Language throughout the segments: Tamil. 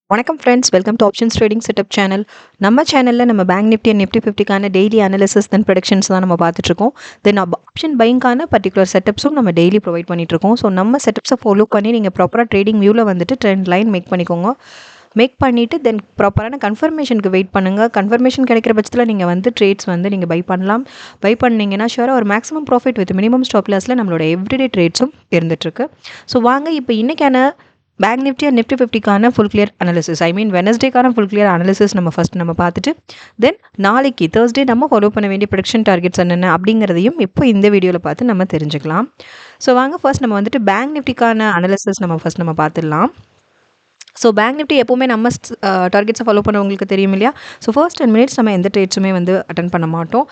வணக்கம் friends, welcome to options trading setup channel. நம்ம சேனலில் நம்ம பேங்க் நிஃப்டி அண்ட் நிஃப்டி 50க்கான டெய்லி அனாலிசிஸ் தென் ப்ரெடிக்ஷன்ஸ் தான் நம்ம பார்த்துட்ருக்கோம். தென் ஆப்ஷன் பைங்கான பர்டிகுலர் செட்டப்ஸும் நம்ம டெய்லி ப்ரொவைட் பண்ணிட்டுருக்கோம். ஸோ நம்ம செட்டப்ஸை ஃபாலோ பண்ணி நீங்கள் ப்ராப்பராக ட்ரேடிங் வியூவில் வந்துட்டு ட்ரெண்ட் லைன் மேக் பண்ணிக்கோங்க. மேக் பண்ணிவிட்டு தென் ப்ராப்பரான கன்ஃபர்மேஷனுக்கு வெயிட் பண்ணுங்கள். கன்ஃபர்மேஷன் கிடைக்கிற பட்சத்தில் நீங்கள் வந்து ட்ரேட்ஸ் வந்து நீங்கள் பை பண்ணலாம். பை பண்ணிங்கன்னா ஷூராக ஒரு maximum profit with minimum stop லாஸில் நம்மளோட எவ்ரிடே ட்ரேட்ஸும் இருந்துகிட்ருக்கு. ஸோ வாங்க இப்போ இன்றைக்கான பேங்க் நிஃப்டி அண்ட் நிஃப்டி 50க்கான ஃபுல் கிளியர் அனாலிசிஸ், வெனஸ்டேக்கான ஃபுல் கிளியர் அனாலிசிஸ் நம்ம பார்த்துட்டு தென் நாளைக்கு தேர்ஸ்டே நம்ம ஃபாலோ பண்ண வேண்டிய ப்ரெடிக்ஷன் டார்கெட்ஸ் என்னென்ன அப்படிங்கிறதையும் இப்போ இந்த வீடியோவில் பார்த்து நம்ம தெரிஞ்சுக்கலாம். ஸோ வாங்க ஃபர்ஸ்ட் நம்ம வந்துட்டு பேங்க் நிஃப்டிக்கான அனாலிசிஸ் நம்ம பார்த்துடலாம். ஸோ பேங்க் நிஃப்டி எப்போவுமே நம்ம டார்கெட்ஸை ஃபாலோ பண்ணுறவங்களுக்கு தெரியும் இல்லையா. ஸோ ஃபர்ஸ்ட் 10 மினிட்ஸ் நம்ம எந்த ட்ரேட்ஸுமே வந்து அட்டன் பண்ண மாட்டோம்.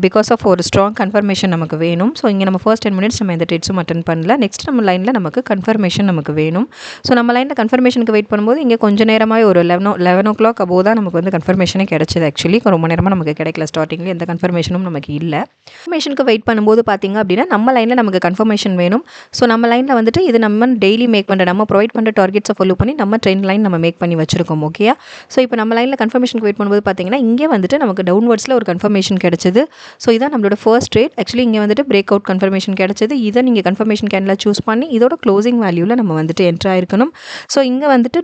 பிகாஸ் ஆஃப் ஒரு ஸ்ட்ராங் கன்ஃபர்மேஷன் நமக்கு வேணும். ஸோ இங்கே நம்ம ஃபர்ஸ்ட் 10 மினிட்ஸ் நம்ம எந்த ட்ரேட்ஸும் அட்டன் பண்ணல. நெக்ஸ்ட் நம்ம லைனில் நமக்கு கன்ஃபர்மேஷன் நமக்கு வேணும். ஸோ நம்ம லைனில் கன்ஃபர்மேஷனுக்கு வெயிட் பண்ணும்போது இங்கே கொஞ்சம் நேரமாக ஒரு 11 o'clock above தான் நமக்கு வந்து கன்ஃபர்மேஷனே கிடைச்சது. ஆக்சுவலி ரொம்ப நேரமாக நமக்கு கிடைக்கல. ஸ்டார்டிங்கில் எந்த கன்ஃபர்மேஷனும் நமக்கு இல்லை. கன்ஃபர்மேஷனுக்கு வெயிட் பண்ணும்போது பார்த்திங்க அப்படின்னா நம்ம லைனில் நமக்கு கன்ஃபர்மேஷன் வேணும். ஸோ நம்ம லைனில் வந்துட்டு இது நம்ம டெய்லி மேக் பண்ணுற நம்ம ப்ரொவைட் பண்ணுற டார்கெட்ஸை ஃபாலோ பண்ணி நம்ம ட்ரெண்ட் லைன் நம்ம மேக் பண்ணி வச்சிருக்கோம். ஓகே, ஸோ இப்போ நம்ம லைனில் கன்ஃபர்மேஷனுக்கு வெயிட் பண்ணும்போது பார்த்தீங்கன்னா இங்கே வந்துட்டு நமக்கு டவுன்வர்ட்ஸில் ஒரு கன்ஃபர்மேஷன் கிடைச்சது. ஸோ இதான் நம்மளோட ஃபர்ஸ்ட் ட்ரேட். ஆக்சுவலி இங்கே வந்துட்டு பிரேக் அவுட் கன்ஃபர்மேஷன் கிடைச்சது. இதை நீங்கள் கன்ஃபர்மேஷன் கேண்டில் சூஸ் பண்ணி இதோட க்ளோசிங் வேல்யூவில் நம்ம வந்துட்டு என்ட்ரு ஆயிருக்கணும். ஸோ இங்கே வந்துட்டு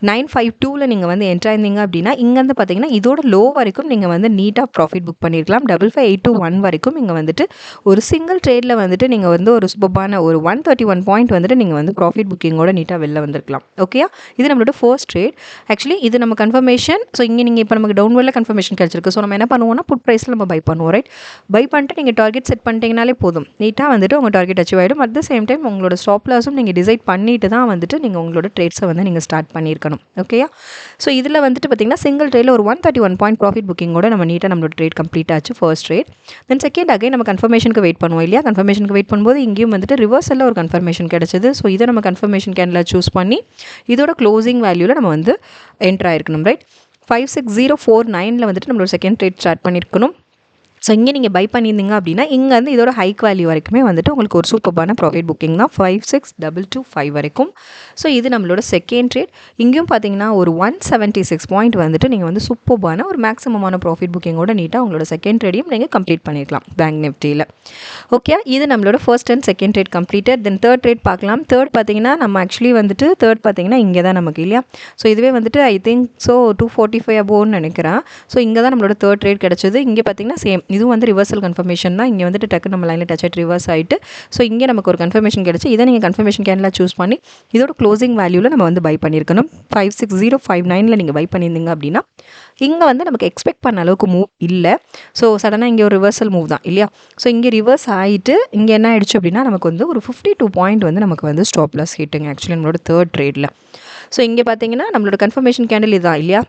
55,952 நீங்கள் வந்து என்ட்ரு ஆயிருந்தீங்க அப்படின்னா இங்கேருந்து பார்த்தீங்கன்னா இதோட லோ வரைக்கும் நீங்கள் வந்து நீட்டாக ப்ராஃபிட் புக் பண்ணியிருக்கலாம். 55,821 வரைக்கும் இங்கே வந்துட்டு ஒரு சிங்கிள் ட்ரேடில் வந்துட்டு நீங்கள் வந்து ஒரு சூப்பரான ஒரு 131 பாயிண்ட் வந்துட்டு நீங்கள் வந்து ப்ராஃபிட் புக்கிங்கோட நீட்டாக வெளில வந்திருக்கலாம். ஓகேயா, இது நம்மளோட ஃபர்ஸ்ட் ட்ரேட். ஆக்சுவலி இது நம்ம கன்ஃபர்மேஷன். ஸோ இங்கே நீங்கள் இப்போ நமக்கு டவுன்வர்டில் கன்ஃபர்மேஷன் கிடச்சிருக்கு. ஸோ நம்ம என்ன பண்ணுவோம்னா புட் ப்ரைஸில் நம்ம பை பண்ணுவோம். ரைட், பை பண்ணிட்டு நீங்கள் டார்கெட் செட் பண்ணிட்டீங்கனாலே போதும். நீட்டாக வந்துட்டு உங்கள் டார்கெட் அச்சீவ் ஆகிடும். அட் த சேம் டைம் உங்களோட ஸ்டாப் லாஸும் நீங்கள் டிசைட் பண்ணிட்டு தான் வந்துட்டு நீங்கள் உங்களோட ட்ரேட்ஸை வந்து நீங்கள் ஸ்டார்ட் பண்ணியிருக்கணும். ஓகேயா, ஸோ இதில் வந்துட்டு பார்த்தீங்கன்னா சிங்கிள் ட்ரேடில் ஒரு 131 பாயிண்ட் ப்ராஃபிட் புக்கிங்கோட நம்ம நீட்டாக நம்மளோட ட்ரேட் கம்ப்ளீட் ஆச்சு first trade. Then second again நம்ம கன்ஃபர்மேஷனுக்கு வெயிட் பண்ணுவோம் இல்லையா. கன்ஃபர்மேஷனுக்கு வெயிட் பண்ணும்போது இங்கேயும் வந்துட்டு ரிவர்ஸில் ஒரு கன்ஃபர்மேஷன் கிடைச்சது. ஸோ இதை நம்ம கன்ஃபர்மேஷன் கேண்டில் சூஸ் பண்ணி இதோட க்ளோசிங் வேல்யூவில் நம்ம வந்து என்ட்ரு ஆயிருக்கணும். ரைட், 56,049 வந்துட்டு நம்மளோட செகண்ட் ட்ரேட் ஸ்டார்ட் பண்ணியிருக்கணும். ஸோ இங்கே நீங்கள் பை பண்ணியிருந்தீங்க அப்படின்னா இங்கே வந்து இதோட ஹைக் வேல்யூ வரைக்குமே வந்துட்டு உங்களுக்கு ஒரு சூப்பரான ப்ராஃபிட் புக்கிங் தான் 56,225 வரைக்கும். ஸோ இது நம்மளோட செகண்ட் ட்ரேட். இங்கேயும் பார்த்தீங்கன்னா ஒரு 176 பாயிண்ட் வந்துட்டு நீங்கள் வந்து சூப்பரான ஒரு மேக்ஸிமமான ப்ராஃபிட் புக்கிங்கோட நீட்டாக உங்களோட செகண்ட் ட்ரேடையும் நீங்கள் கம்ப்ளீட் பண்ணியிருக்கலாம் பேங்க் நிஃப்டியில். ஓகே, இது நம்மளோட first and second trade completed. Then third trade பார்க்கலாம். தேர்ட் பார்த்தீங்கன்னா நம்ம ஆக்சுவலி வந்துட்டு தேர்ட் பார்த்தீங்கன்னா இங்கே தான் நமக்கு இல்லையா. ஸோ இதுவே வந்துட்டு ஐ திங்க் ஸோ 245 அபோவ்னு நினைக்கிறேன். ஸோ இங்கே தான் நம்மளோட தேர்ட் ட்ரேட் கிடச்சிது. இங்கே பார்த்தீங்கன்னா சேம் இதுவும் வந்து ரிவர்சல் கன்ஃபர்மேஷன் தான். இங்கே வந்துட்டு டக்கு நம்ம லைனில் டச் ஆகிட்டு ரிவர்ஸ் ஆகிட்டு ஸோ இங்கே நமக்கு ஒரு கன்ஃபர்மேஷன் கிடச்சி இதை நீங்கள் கன்ஃபர்மேஷன் கேண்டில் சூஸ் பண்ணி இதோட க்ளோசிங் வேல்யூவில் நம்ம வந்து பை பண்ணியிருக்கணும். 56,059 நீங்கள் பை பண்ணியிருந்தீங்க அப்படின்னா இங்கே வந்து நமக்கு எக்ஸ்பெக்ட் பண்ண அளவுக்கு மூவ் இல்லை. ஸோ சடனாக இங்கே ஒரு ரிவர்சல் மூவ் தான் இல்லையா. ஸோ இங்கே ரிவர்ஸ் ஆகிட்டு இங்கே என்ன ஆயிடுச்சு அப்படின்னா நமக்கு வந்து ஒரு 52 பாயிண்ட் வந்து நமக்கு வந்து ஸ்டாப் லாஸ் ஹிட்டுங்க ஆக்சுவலி நம்மளோட தேர்ட் ட்ரேடில். ஸோ இங்கே பார்த்தீங்கன்னா நம்மளோட கன்ஃபர்மேஷன் கேண்டில் இதுதான் இல்லையா.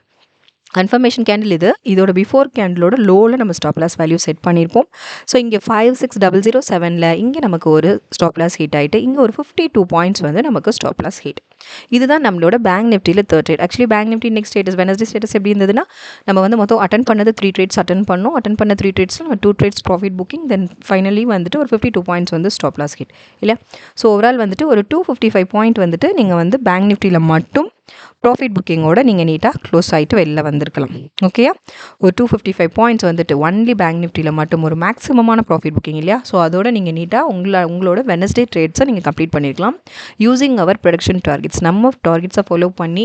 கன்ஃபர்மேஷன் கேண்டில் இதோட பிஃபோர் கேண்டிலோட லோவில் நம்ம ஸ்டாப் லாஸ் வேல்யூ செட் பண்ணியிருப்போம். ஸோ இங்கே 56,007 இங்கே நமக்கு ஒரு ஸ்டாப் லாஸ் ஹிட் ஆகிட்டு இங்கே ஒரு 52 பாயிண்ட்ஸ் வந்து நமக்கு ஸ்டாப் லாஸ் ஹிட். இதுதான் நம்மளோட பேங்க் நிஃப்டியில் third trade. Actually bank Nifty next status Wednesday status எப்படி இருந்ததுன்னா நம்ம வந்து மொத்தம் அட்டன் பண்ணது 3 ட்ரேட்ஸ் அட்டன் பண்ணோம். அட்டன் பண்ண 3 ட்ரேட்ஸில் நம்ம 2 trades profit booking. Then finally வந்துட்டு ஒரு 52 பாயிண்ட்ஸ் வந்து ஸ்டாப் லாஸ் ஹிட் இல்லை. ஸோ ஓவரால் வந்துட்டு ஒரு 255 பாயிண்ட் வந்துட்டு நீங்கள் வந்து பேங்க் நிஃப்டியில் மட்டும் ப்ராஃபிட் புக்கிங்கோட நீங்கள் நீட்டாக க்ளோஸ் ஆகிட்டு வெளில வந்திருக்கலாம். ஓகேயா, ஒரு 255 பாயிண்ட்ஸ் வந்துட்டு ஒன்லி பேங்க் நிஃப்டியில் மட்டும் ஒரு மேக்ஸிமமான ப்ராஃபிட் புக்கிங் இல்லையா. ஸோ அதோட நீங்கள் நீட்டாக உங்களோட வெனஸ்டே ட்ரேட்ஸை நீங்கள் கம்ப்ளீட் பண்ணியிருக்கலாம் யூஸிங் அவர் ப்ரொடக்ஷன் டார்கெட்ஸ். நம்ம டார்கெட்ஸை ஃபாலோ பண்ணி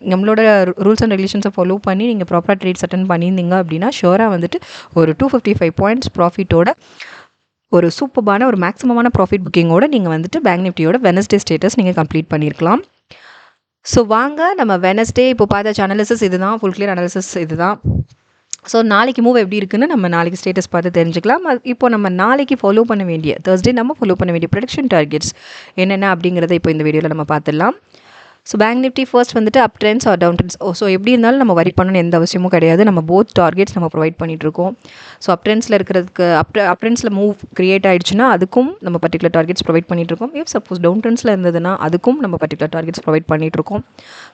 நம்மளோட ரூல்ஸ் அண்ட் ரெகுலேஷன்ஸை ஃபாலோ பண்ணி நீங்கள் ப்ராப்பராக ட்ரேட்ஸ் அட்டன் பண்ணியிருந்தீங்க அப்படின்னா ஷோராக வந்துட்டு ஒரு 255 பாயிண்ட்ஸ் ப்ராஃபிட்டோட ஒரு சூப்பரான ஒரு மேக்ஸிமமான ப்ராஃபிட் புக்கிங்கோட நீங்கள் வந்துட்டு பேங்க் நிஃப்டியோட வெனஸ்டே ஸ்டேட்டஸ் நீங்கள் கம்ப்ளீட் பண்ணியிருக்கலாம். ஸோ வாங்க நம்ம வெனஸ்டே இப்போ பார்த்த அனாலிசிஸ் இதுதான், ஃபுல் கிளியர் அனாலிசிஸ் இதுதான். ஸோ நாளைக்கு மூவ் எப்படி இருக்குன்னு நம்ம நாளைக்கு ஸ்டேட்டஸ் பார்த்து தெரிஞ்சுக்கலாம். இப்போ நம்ம நாளைக்கு ஃபாலோ பண்ண வேண்டிய தேர்ஸ்டே நம்ம ஃபாலோ பண்ண வேண்டிய ப்ரெடிக்ஷன் டார்கெட்ஸ் என்னென்ன அப்படிங்கிறத இப்போ இந்த வீடியோவில் நம்ம பார்த்துடலாம். ஸோ பேங்க் நிஃப்டி ஃபர்ஸ்ட் வந்துட்டு up trends or down trends. So எப்படி இருந்தாலும் நம்ம வரி பண்ணணும்னு எந்த அவசியமும் கிடையாது. நம்ம போத் டார்கெட்ஸ் நம்ம ப்ரொவைட் பண்ணிகிட்ருக்கோம். ஸோ அப் ட்ரெண்ட்ஸில் இருக்கிறதுக்கு அப் ட்ரெண்ட்ஸில் மூவ் கிரியேட் ஆகிடுச்சுன்னா அதுக்கும் நம்ம பர்டிகுலர் டார்கெட்ஸ் ப்ரொவைட் பண்ணிகிட்ருக்கோம். இஃப் சப்போஸ் டவுன் ட்ரெண்ட்ஸில் இருந்ததுன்னா அதுக்கும் நம்ம பர்டிகுலர் டார்கெட்ஸ் ப்ரொவைட் பண்ணிகிட்ருக்கோம்.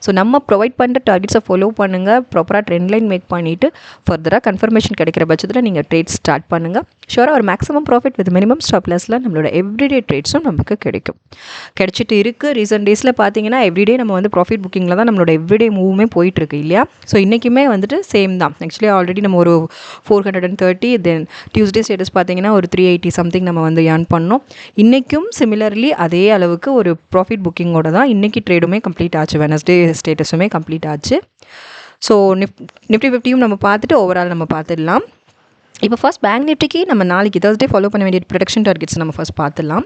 ஸோ நம்ம ப்ரொவைட் பண்ணுற டார்கெட்ஸை ஃபாலோ பண்ணுங்கள். ப்ராப்பராக ட்ரெண்ட் லைன் மேக் பண்ணிவிட்டு ஃபர்தராக கன்ஃபர்மேஷன் கிடைக்கிற பட்சத்தில் நீங்கள் ட்ரேட் ஸ்டார்ட் பண்ணுங்கள். ஷூராக ஒரு maximum profit with minimum stop லாஸில் நம்மளோட எவ்ரிடே ட்ரேட்ஸும் நமக்கு கிடைக்கும். கிடைச்சிட்டு இருக்குது. ரீசெண்ட் டேஸில் பார்த்தீங்கன்னா எவ்ரிடே நம்ம வந்து ப்ராஃபிட் புக்கிங்கில் தான் நம்மளோட எவ்ரிடே மூவுமே போயிட்டுருக்கு இல்லையா. ஸோ இன்றைக்குமே வந்துட்டு சேம் தான். ஆக்சுவலி ஆல்ரெடி நம்ம ஒரு 430, தென் டியூஸ்டே ஸ்டேட்டஸ் பார்த்தீங்கன்னா ஒரு 380 சம்திங் நம்ம வந்து ஏர்ன் பண்ணோம். இன்றைக்கும் சிமிலர்லி அதே அளவுக்கு ஒரு ப்ராஃபிட் புக்கிங்கோட தான் இன்றைக்கி ட்ரேடுமே கம்ப்ளீட் ஆச்சு. வெனஸ்டே ஸ்டேட்டஸுமே கம்ப்ளீட் ஆச்சு. ஸோ நிஃப்டி 50யும் நம்ம பார்த்துட்டு ஓவரால் நம்ம பார்த்துடலாம். இப்போ ஃபர்ஸ்ட் பேங்க் நிஃப்டிக்கு நம்ம நாளைக்கு தேர்ஸ்டே ஃபாலோ பண்ண வேண்டிய ப்ரொடக்ஷன் டார்கெட்ஸ் நம்ம ஃபர்ஸ்ட் பார்த்துலாம்.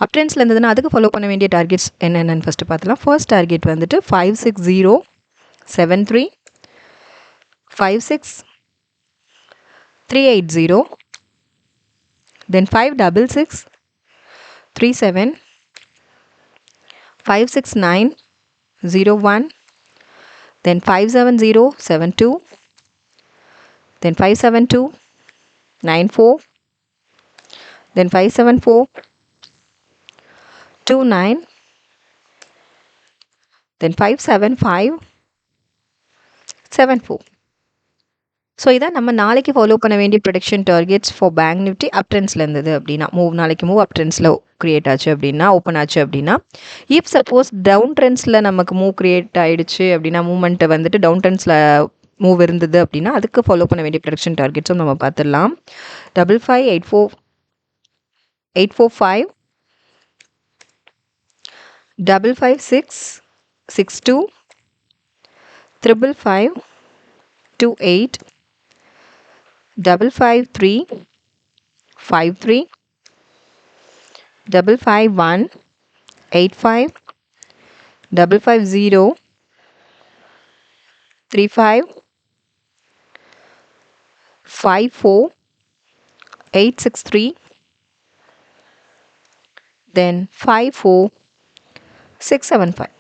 அப் ட்ரெண்ட்ஸில் இருந்ததுன்னா அதுக்கு ஃபாலோ பண்ண வேண்டிய டார்கெட்ஸ் என்னென்னு ஃபஸ்ட்டு பார்த்துலாம். ஃபர்ஸ்ட் டார்கெட் வந்துட்டு 56073, 56380, தென் 56637, 56901, then 57072, then 57294, then 57429, then 57574. So இதான் நம்ம நாளைக்கு ஃபாலோ பண்ண வேண்டிய production targets for bank Nifty up ட்ரெண்ட்ஸில் இருந்தது அப்படின்னா. நாளைக்கு மூவ் அப் ட்ரெண்ட்ஸில் க்ரியேட் ஆச்சு அப்படின்னா, ஓப்பன் ஆச்சு அப்படின்னா. இஃப் சப்போஸ் டவுன் ட்ரெண்ட்ஸில் நமக்கு மூவ் க்ரியேட் ஆகிடுச்சு அப்படின்னா, மூவ்மெண்ட்டை வந்துட்டு டவுன் ட்ரெண்ட்ஸில் மூவ் இருந்தது அப்படின்னா அதுக்கு ஃபாலோ பண்ண வேண்டிய ப்ரொடக்ஷன் டார்கெட்ஸும் நம்ம பார்த்துடலாம். 55845, 55662, 55528, 55353, 55185, 55035, 54863, then 54675.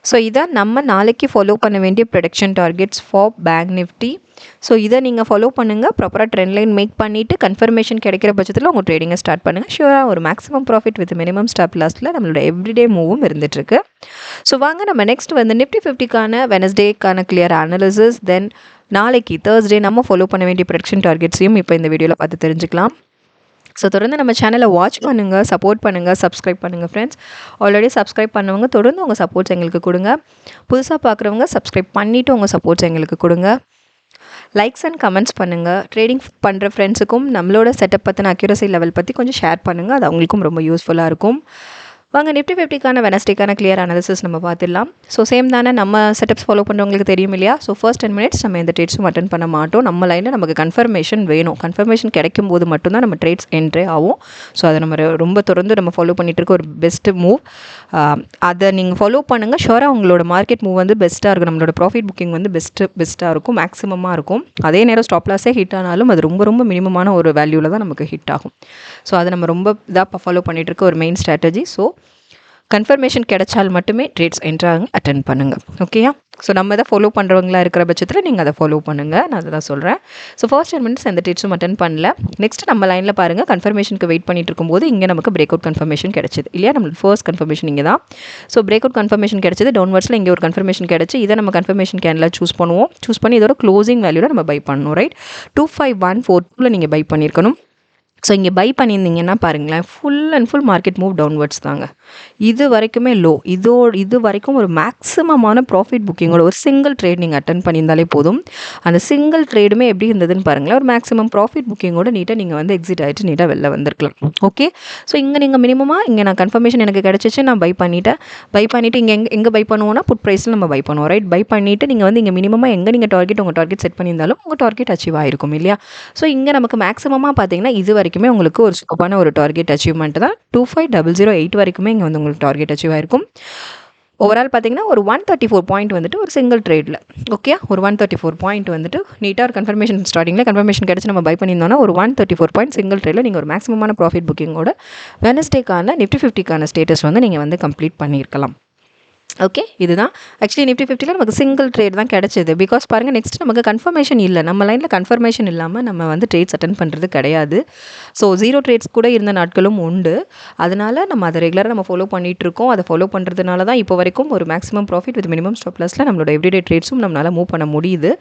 ஸோ இதான் நம்ம நாளைக்கு ஃபாலோ பண்ண வேண்டிய production targets for bank Nifty. So இதை நீங்கள் ஃபாலோ பண்ணுங்கள். ப்ராப்பராக ட்ரெண்ட் லைன் மேக் பண்ணிவிட்டு கன்ஃபர்மேஷன் கிடைக்கிற பட்சத்தில் உங்கள் ட்ரேடிங்கை ஸ்டார்ட் பண்ணுங்கள். ஷூராக ஒரு maximum profit with minimum stop லாஸில் நம்மளோட எவ்ரிடே மூவும் இருந்துகிட்ருக்கு. ஸோ வாங்க நம்ம நெக்ஸ்ட் வந்து நிஃப்டி 50க்கான வெனஸ்டேக்கான கிளியர் அனாலிசிஸ், தென் நாளைக்கு தேர்ஸ்டே நம்ம ஃபாலோ பண்ண வேண்டிய ப்ரொடக்ஷன் டார்கெட்ஸையும் இப்போ இந்த வீடியோவில் பார்த்து தெரிஞ்சுக்கலாம். ஸோ தொடர்ந்து நம்ம சேனலை வாட்ச் பண்ணுங்கள், சப்போர்ட் பண்ணுங்கள், சப்ஸ்கிரைப் பண்ணுங்கள் ஃப்ரெண்ட்ஸ். ஆல்ரெடி சப்ஸ்கிரைப் பண்ணவங்க தொடர்ந்து உங்கள் சப்போர்ட்ஸ் எங்களுக்கு கொடுங்க. புதுசாக பார்க்குறவங்க சப்ஸ்கிரைப் பண்ணிவிட்டு உங்கள் சப்போர்ட்ஸ் எங்களுக்கு கொடுங்க. லைக்ஸ் அண்ட் கமெண்ட்ஸ் பண்ணுங்கள். ட்ரேடிங் பண்ணுற ஃப்ரெண்ட்ஸுக்கும் நம்மளோட செட்டப் பற்றின அக்யூரசி லெவல் பற்றி கொஞ்சம் ஷேர் பண்ணுங்கள். அது அவங்களுக்கும் ரொம்ப யூஸ்ஃபுல்லாக இருக்கும். வாங்க நிஃப்டி 50க்கான வெனஸ்டேக்கான கிளியர் அனாலிசிஸ் நம்ம பார்த்துடலாம். ஸோ சேம் தானே, நம்ம செட்டப்ஸ் ஃபாலோ பண்ணுறவங்களுக்கு தெரியும் இல்லையா. ஸோ ஃபர்ஸ்ட் 10 மினிட்ஸ் நம்ம எந்த ட்ரேட்ஸும் அட்டன் பண்ண மாட்டோம். நம்ம லைனில் நமக்கு கன்ஃபர்மேஷன் வேணும். கன்ஃபர்மேஷன் கிடைக்கும் போது மட்டும்தான் நம்ம ட்ரேட்ஸ் என்ட்ரே ஆகும். ஸோ அதை நம்ம ரொம்ப தொடர்ந்து நம்ம ஃபாலோ பண்ணிகிட்டு இருக்க ஒரு பெஸ்ட் மூவ். அதை நீங்கள் ஃபாலோ பண்ணுங்கள். ஷோராக உங்களோட மார்க்கெட் மூவ் வந்து பெஸ்ட்டாக இருக்கும். நம்மளோட ப்ராஃபிட் புக்கிங் வந்து பெஸ்ட்டாக இருக்கும், மேக்ஸிமமாக இருக்கும். அதே நேரம் ஸ்டாப் லாஸே ஹிட் ஆனாலும் அது ரொம்ப ரொம்ப மினிமமான ஒரு வேல்யூவில் தான் நமக்கு ஹிட் ஆகும். ஸோ அதை நம்ம ரொம்ப இதாக ஃபாலோ பண்ணிகிட்டு இருக்க ஒரு மெயின் ஸ்ட்ராட்டஜி. ஸோ கன்ஃபர்மேஷன் கிடைச்சால் மட்டுமே ட்ரேட்ஸ் என்ட்ராங்க அட்டன் பண்ணுங்கள். ஓகேயா. ஸோ நம்ம இதை ஃபாலோ பண்ணுறவங்களா இருக்கிற பட்சத்தில் நீங்கள் அதை ஃபாலோ பண்ணுங்கள். நான் அதை தான் சொல்கிறேன். ஸோ ஃபர்ஸ்ட் 10 மினிட்ஸ் எந்த ட்ரேட்ஸும் அட்டன் பண்ணல. நெக்ஸ்ட் நம்ம லைனில் பாருங்கள், கன்ஃபர்மேஷனுக்கு வெயிட் பண்ணிட்டு இருக்கும்போது இங்கே நமக்கு பிரேக் அவுட் கன்ஃபர்மேஷன் கிடைச்சது இல்லையா. நம்மளுக்கு ஃபர்ஸ்ட் கன்ஃபர்மேஷன் இங்கே தான். ஸோ பிரேக் அவுட் கன்ஃபர்மேஷன் கிடைச்சது. டவுன்வர்ட்ஸில் இங்கே ஒரு கன்ஃபர்மேஷன் கிடச்சி இதை நம்ம கன்ஃபர்மேஷன் கேனில் சூஸ் பண்ணுவோம். சூஸ் பண்ணி இதோட க்ளோசிங் வேல்யூவில் நம்ம பை பண்ணணும். ரைட், 25142 நீங்கள் பை பண்ணியிருக்கணும். ஸோ இங்கே பை பண்ணியிருந்தீங்கன்னா பாருங்களேன், full and full market move downwards தாங்க. இது வரைக்குமே லோ. இது வரைக்கும் ஒரு மேக்ஸிமமான ப்ராஃபிட் புக்கிங்கோட ஒரு சிங்கிள் ட்ரேட் நீங்கள் அட்டன் பண்ணியிருந்தாலே போதும். அந்த சிங்கிள் ட்ரேடுமே எப்படி இருந்ததுன்னு பாருங்களேன். ஒரு மேக்ஸிமம் ப்ராஃபிட் புக்கிங்கோட நீட்டாக நீங்கள் வந்து எக்ஸிட் ஆகிட்டு நீட்டாக வெளில வந்திருக்கலாம். ஓகே. ஸோ இங்கே நீங்கள் மினிமமாக இங்கே நான் கன்ஃபர்மேஷன் எனக்கு கிடச்சிச்சு, நான் பை பண்ணிவிட்டு இங்கே எங்கே பை பண்ணுவோன்னா புட் ப்ரைஸில் நம்ம பை பண்ணுவோம். ரைட், பை பண்ணிவிட்டு நீங்கள் வந்து இங்கே மினிமமாக எங்கே நீங்கள் உங்கள் டார்கெட் செட் பண்ணியிருந்தாலும் உங்கள் டார்கெட் அச்சீவ் ஆகிருக்கும் இல்லையா. ஸோ இங்கே நமக்கு மேக்ஸிமமாக பார்த்தீங்கன்னா இது வரைக்கும் உங்களுக்கு ஒரு சூப்பரான ஒரு டார்கெட் அச்சீவ்மெண்ட் தான். 25008 வரைக்குமே இங்கே வந்து உங்களுக்கு டார்கெட் அச்சீவ் ஆயிருக்கும். ஓவரால் பார்த்தீங்கன்னா ஒரு 134 பாயிண்ட் வந்துட்டு ஒரு சிங்கிள் ட்ரேடில். ஓகே, ஒரு 134 பாயிண்ட் வந்துட்டு நீட்டாக ஒரு கன்ஃபர்மேஷன் ஸ்டார்டிங்கில் கன்ஃபர்மேஷன் கிடச்சி நம்ம பை பண்ணியிருந்தோன்னா ஒரு 134 பாயிண்ட் சிங்கிள் ட்ரேடில் நீங்கள் ஒரு மேக்ஸிமமான ப்ராஃபிட் புக்கிங்கோட வெனஸ்டேக்கான நிஃப்டி 50க்கான ஸ்டேட்டஸ் வந்து நீங்கள் வந்து கம்ப்ளீட் பண்ணியிருக்கலாம். ஓகே, இதுதான் ஆக்சுவலி நிஃப்டி 50ல நமக்கு சிங்கிள் ட்ரேட் தான் கிடைச்சது. பிகாஸ் பாருங்கள், நெக்ஸ்ட் நமக்கு கன்ஃபர்மேஷன் இல்லை, நம்ம லைனில் கன்ஃபர்மேஷன் இல்லாமல் நம்ம வந்து ட்ரேட்ஸ் அட்டன் பண்ணுறது கிடையாது. ஸோ 0 ட்ரேட்ஸ் கூட இருந்த நாட்களும் உண்டு. அதனால் நம்ம அதை ரெகுலராக நம்ம ஃபாலோ பண்ணிகிட்ருக்கோம். அதை ஃபாலோ பண்ணுறதுனால தான் இப்போ வரைக்கும் ஒரு maximum profit with minimum stop லாஸில் நம்மளோட எவ்ரிடே ட்ரேட்ஸும் நம்மளால் மூவ் பண்ண முடியுது.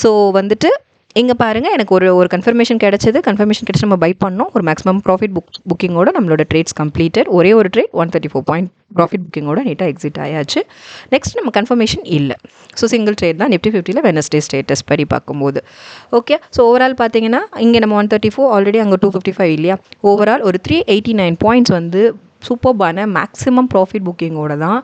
ஸோ வந்துட்டு இங்கே பாருங்கள், எனக்கு ஒரு கன்ஃபர்மேஷன் கிடச்சது. கன்ஃபர்மேஷன் கிடச்சி நம்ம பை பண்ணோம். ஒரு மேக்ஸிமம் ப்ராஃபிட் புக்கிங்கோட நம்மளோட ட்ரேட்ஸ் கம்ப்ளீட்டட். ஒரே ஒரு ட்ரேட் 134 பாயிண்ட் ப்ராஃபிட் புக்கிங்கோட நீட்டாக எக்ஸிட் ஆயாச்சு. நெக்ஸ்ட் நம்ம கன்ஃபர்மேஷன் இல்லை. ஸோ சிங்கிள் ட்ரேட் தான் நிஃப்டி 50ல வெனஸ்டே ஸ்டேட்டஸ் படி பார்க்கும்போது. ஓகே, ஸோ ஓவரால் பார்த்தீங்கன்னா இங்கே நம்ம 134, ஆல்ரெடி அங்கே 255 இல்லையா. ஓவரால் ஒரு 389 பாயிண்ட்ஸ் வந்து சூப்பர்பான மேக்ஸிமம் ப்ராஃபிட் புக்கிங்கோட தான்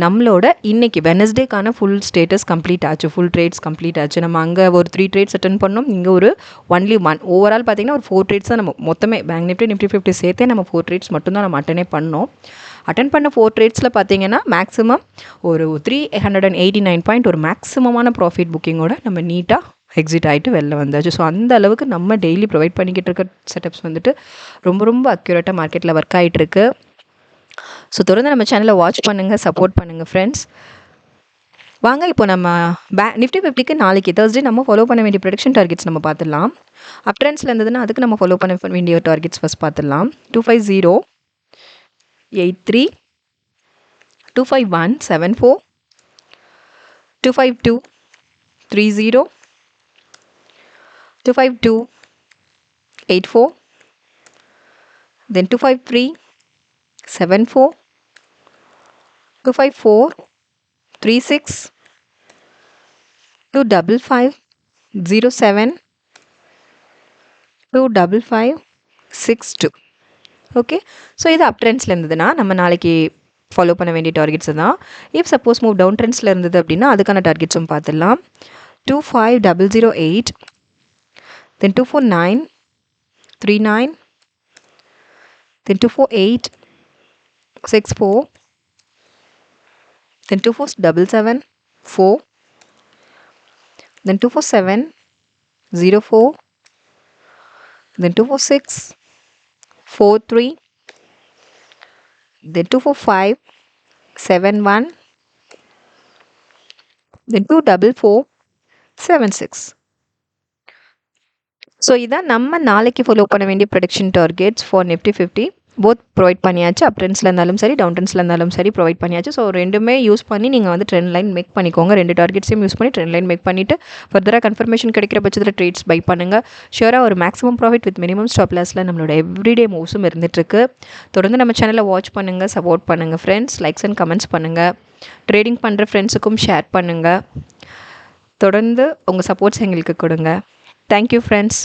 நம்மளோட இன்றைக்கி வெனஸ்டேக்கான ஃபுல் ஸ்டேட்டஸ் கம்ப்ளீட் ஆச்சு. ஃபுல் ட்ரேட்ஸ் கம்ப்ளீட் ஆச்சு. நம்ம அங்கே ஒரு 3 ட்ரேட்ஸ் அட்டன் பண்ணோம். இங்கே ஒரு ஒன்லி 1. ஓவரால் பார்த்திங்கன்னா ஒரு 4 ட்ரேட்ஸ் தான் நம்ம மொத்தமே பேங்க் நிஃப்டி 50 சேர்த்தே நம்ம 4 ட்ரேட்ஸ் மட்டும்தான் நம்ம அட்டனே பண்ணோம். அட்டன் பண்ண 4 ட்ரேட்ஸில் பார்த்தீங்கன்னா மேக்ஸிமம் ஒரு 389 பாயிண்ட் ஒரு மேக்ஸிமமான ப்ராஃபிட் புக்கிங்கோட நம்ம நீட்டாக எக்ஸிட் ஆகிட்டு வெளில வந்தாச்சு. ஸோ அந்த அளவுக்கு நம்ம டெய்லி ப்ரொவைட் பண்ணிக்கிட்டு இருக்க செட்டப்ஸ் வந்துட்டு ரொம்ப ரொம்ப அக்யூரேட்டாக மார்க்கெட்டில் ஒர்க் ஆகிட்டுருக்கு. ஸோ தொடர்ந்து நம்ம சேனலை வாட்ச் பண்ணுங்கள், சப்போர்ட் பண்ணுங்கள் ஃப்ரெண்ட்ஸ். வாங்க இப்போ நம்ம நிஃப்டி 50க்கு நாளைக்கு தேர்ஸ்டே நம்ம ஃபாலோ பண்ண வேண்டிய ப்ரொடக்ஷன் டார்கெட்ஸ் நம்ம பார்த்துடலாம். அப் ட்ரெண்ட்ஸில் இருந்ததுன்னா அதுக்கு நம்ம ஃபாலோ பண்ண வேண்டிய டார்கெட்ஸ் ஃபஸ்ட் பார்த்துடலாம். 250 83 251 74 252 30 252 84 then 253 74 254 36 255 07 255 62. ஓகே, ஸோ இது அப் ட்ரெண்ட்ஸில் இருந்ததுன்னா நம்ம நாளைக்கு ஃபாலோ பண்ண வேண்டிய டார்கெட்ஸ் தான். இஃப் சப்போஸ் மூவ் டவுன் ட்ரெண்ட்ஸில் இருந்தது அப்படின்னா அதுக்கான டார்கெட்ஸும் பார்த்துடலாம். 25008 then 249 39 then 248 64 then 2477 4 then 247 04 then 246 43 then 245 71 then 244 76. So இதான் நம்ம நாளைக்கு ஃபாலோ பண்ண வேண்டிய production targets for Nifty 50. Both provide பண்ணியாச்சு. அப் ட்ரெண்ட்ஸில் இருந்தாலும் சரி, டவுன் ட்ரெண்ட்ஸில் இருந்தாலும் சரி ப்ரொவைட் பண்ணியாச்சு. ஸோ ரெண்டுமே யூஸ் பண்ணி நீங்கள் வந்து ட்ரெண்ட் லைன் மேக் பண்ணிக்கோங்க. 2 டார்கெட்ஸையும் யூஸ் பண்ணி ட்ரெண்ட் லைன் மேக் பண்ணிவிட்டு ஃபர்தராக கன்ஃபர்மேஷன் கிடைக்கிற பட்சத்தில் ட்ரேட்ஸ் பை பண்ணுங்கள். ஷியோராக ஒரு maximum profit with minimum stop லாஸில் நம்மளோட எவ்ரிடே மூவ்ஸும் இருந்துகிட்ருக்கு. தொடர்ந்து நம்ம சேனலை வாட்ச் பண்ணுங்கள், சப்போர்ட் பண்ணுங்கள் ஃப்ரெண்ட்ஸ். லைக்ஸ் அண்ட் கமெண்ட்ஸ் பண்ணுங்கள். ட்ரேடிங் பண்ணுற ஃப்ரெண்ட்ஸுக்கும் ஷேர் பண்ணுங்கள். தொடர்ந்து உங்கள் சப்போர்ட்ஸ் எங்களுக்கு கொடுங்க. Thank you friends.